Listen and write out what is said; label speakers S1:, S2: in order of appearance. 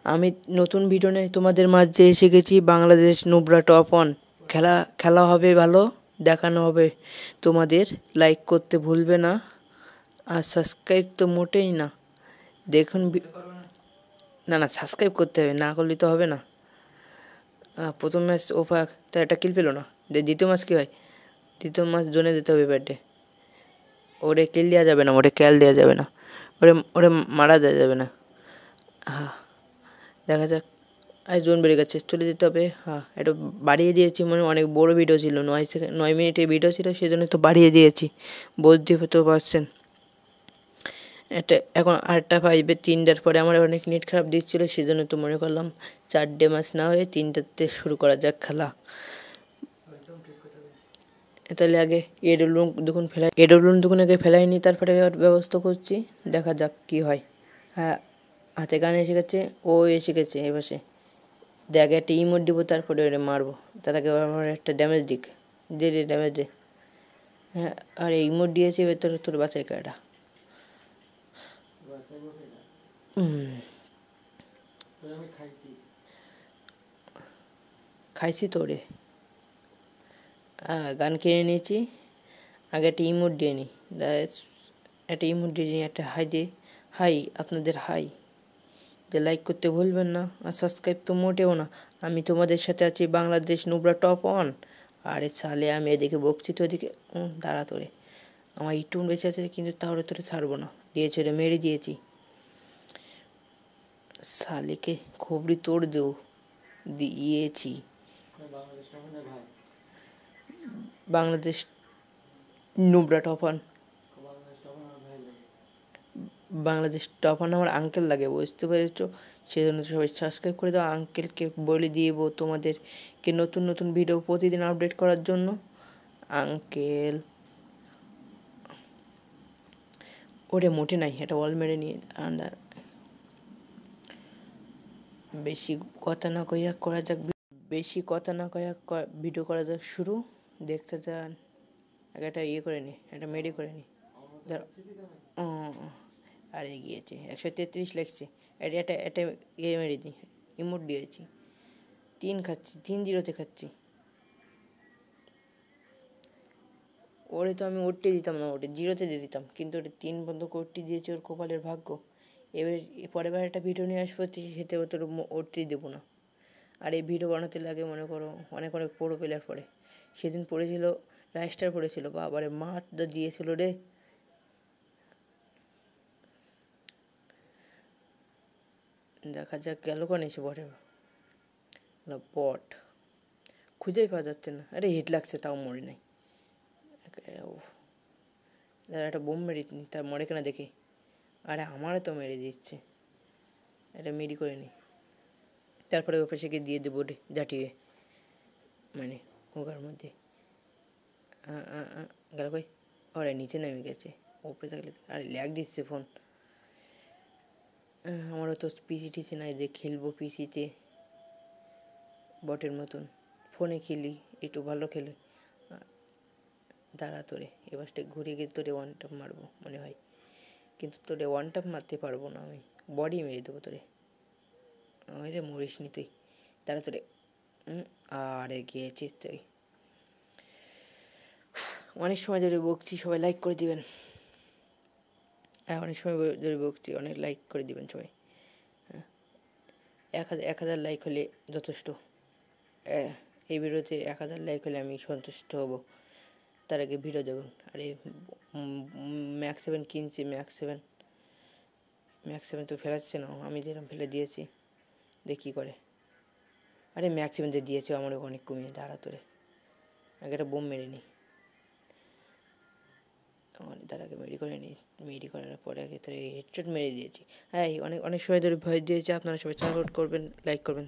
S1: আমি নতুন ভিডিও নিয়ে তোমাদের মাঝে এসে গেছি। বাংলাদেশ নুবরা টপ 1 খেলা হবে, ভালো দেখানো হবে তোমাদের। লাইক করতে ভুলবে না, আর সাবস্ক্রাইব তো মোটেই না। দেখুন না সাবস্ক্রাইব করতে হবে, না করলে তো হবে না। প্রথম ম্যাচ ওফাক তা একটা কিল পেলো না, দ্বিতীয় ম্যাচ কী হয়? দ্বিতীয় ম্যাচ জোনে দিতে হবে ব্যাটে। ওরে কিল দেওয়া যাবে না, ওরে ক্যাল দেওয়া যাবে না, ওরে মারা যাবে না। দেখা যাক। জোন বেড়ে গেছে, চলে যেতে হবে। এটা বাড়িয়ে দিয়েছি, মানে অনেক বড় ভিডিও ছিল, 9 মিনিটের ভিডিও ছিল, সেই জন্য তো বাড়িয়ে দিয়েছি, বুঝতে তো পারছেন। এটা এখন 8টা 5-এ 3টার পরে আমার অনেক নেট খারাপ দিচ্ছিলো, সেই জন্য তো মনে করলাম 4টে ম্যাচ না হয়ে 3টাতে শুরু করা যাক খেলা। তাহলে আগে এডব্লুন দেখুন আগে ফেলাইনি, তারপরে ব্যবস্থা করছি, দেখা যাক কি হয়। হাতে গান এসে গেছে, ও এসে গেছে এপাশে। দেখ একটা ইমোট দিব, তারপরে ওটা মারবো, তার আগে আমার একটা ড্যামেজ দিক, দে ড্যামেজ দে। আর ইমোট দিয়েছি, এবার তোর বাঁচাই কাটা। খাইছি তো রে। গান কিনে নিয়েছি, আগে একটা ইমোট দিয়ে নিই। একটা ইমোট দিয়ে নিই, একটা হাই দিয়ে। হাই আপনাদের হাই, যে লাইক করতে ভুলবেন না, আর সাবস্ক্রাইব তো মোটেও না। আমি তোমাদের সাথে আছি, বাংলাদেশ নুবরা টপ 1। আরে সালে আমি এদিকে বকছি তো ওদিকে দাঁড়া তোরে। আমার ইটুন বেঁচে আছে, কিন্তু তাহলে তোরে ছাড়বো না, দিয়েছে রে, মেরে দিয়েছি সালেকে, খবরি তোড় দিয়েছি। বাংলাদেশ নুবরা টপ 1, বাংলাদেশ টপ 1 আমার আঙ্কেল লাগে, বুঝতে পেরেছো? সেই জন্য সবাই সাবস্ক্রাইব করে দাও। আঙ্কেলকে বলে দিব তোমাদেরকে নতুন নতুন ভিডিও প্রতিদিন আপডেট করার জন্য। আঙ্কেল ওরে মোটে নাই, এটা ওয়াল মেরে নিয়ে বেশি কথা না কইয়া করা যাক, ভিডিও করা যাক শুরু। দেখতে যান, আগে একটা করে নি, একটা মেডি করে নি। আর এগিয়েছে 133 লাগছে। এটা মেরে দিই, ইমোট দিয়েছি। 3 খাচ্ছি, 3-0 খাচ্ছি। ওরে তো আমি ওরটি দিতাম না, ওটা 0-তে দিয়ে দিতাম, কিন্তু ওটা 3 বন্ধ ওরটি দিয়েছে, ওর কপালের ভাগ্য। এবার পরের বার একটা ভিডিও নিয়ে আসবো, সেটা তোর ওরটি দেবো না। আর এই ভিডিও বানাতে লাগে মনে করো অনেক বড়ো প্লেয়ার পড়ে। সেদিন পড়েছিল রাইস্টার, পড়েছিল বাবারে, মাঠটা দিয়েছিল রে। দেখা যাক গেল কোন এসে বট খুঁজেই পাওয়া যাচ্ছে না। আরে হিট লাগছে, তাও মরে নাই। একটা বোম মেরে নি, তার মরে কেনা দেখি। আরে আমারও তো মেরে দিচ্ছে, এটা মেরি করে নি। তারপরে ওই পাশে দিয়ে দেবো রে জাটিয়ে, মানে ওগার মধ্যে। গেল কই? ওরে নিচে নেমে গেছে, ওপরে থাকলে। আরে ল্যাগ দিচ্ছে ফোন। আমারও তো পিসি টিসি নাই যে খেলবো পিসিতে বটের মতন। ফোনে খেলি, একটু ভালো খেলি। দাঁড়া তোরে এবারটা ঘুরে গিয়ে তোরে ওয়ান টপ মারবো মনে হয়, কিন্তু তোরে ওয়ান টপ মারতে পারবো না, আমি বডি মেরে দেবো তোরে। রে মরিস নি তুই, দাঁড়া তোরে। আরে গিয়েছিস তুই। অনেক সময় ধরে বকছি, সবাই লাইক করে দিবেন। অনেক সময় ধরে বকছি, অনেক লাইক করে দিবেন সবাই। 1000 লাইক হলে যথেষ্ট। এই ভিডিওতে 1000 লাইক হলে আমি সন্তুষ্ট হব। তার আগে ভিডিও দেখুন। আরে ম্যাক্স 7 কিনছি, ম্যাক্স 7 তো ফেলাচ্ছে না, আমি যেরকম ফেলে দিয়েছি, দেখি করে। আরে ম্যাক্স 7 যে দিয়েছে আমার অনেক কমিয়ে, দাঁড়া তোরে আগে একটা বোম মেরে নিই। তার আগে মেরি করার পরে আগে তো হেডশট মেরে দিয়েছি। হ্যাঁ, অনেক সময় ধরে ভয় দিয়েছে। আপনারা সবাই সাপোর্ট করবেন, লাইক করবেন।